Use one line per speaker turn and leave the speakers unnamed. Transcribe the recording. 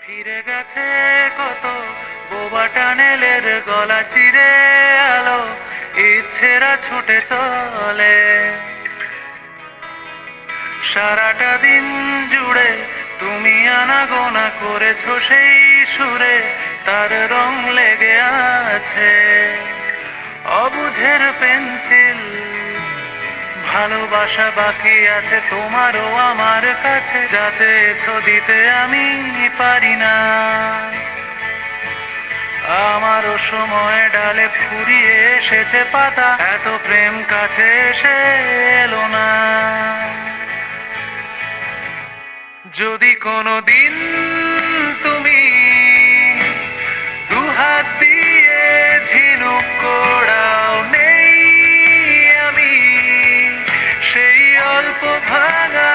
ফিরে গেছে কত বোবা টানেলের গলা চিরে আলো ইচ্ছেরা ছুটে চলে সারাটা দিন জুড়ে তুমি আনাগোনা করেছো সেই সুরে তার রং লেগে আছে অবুঝের পেন্সিল ভালোবাসা বাকি আছে তোমারও আমার কাছে যাতে দিতে আমি পারি না আমারও সময় ডালে ফুরিয়ে এসেছে পাতা এত প্রেম কাছে এসে এলো না যদি কোনো দিন তুমি দুহাত দিয়ে ঝিনুক কোড়াও নেই আমি সেই অল্প ভাঙা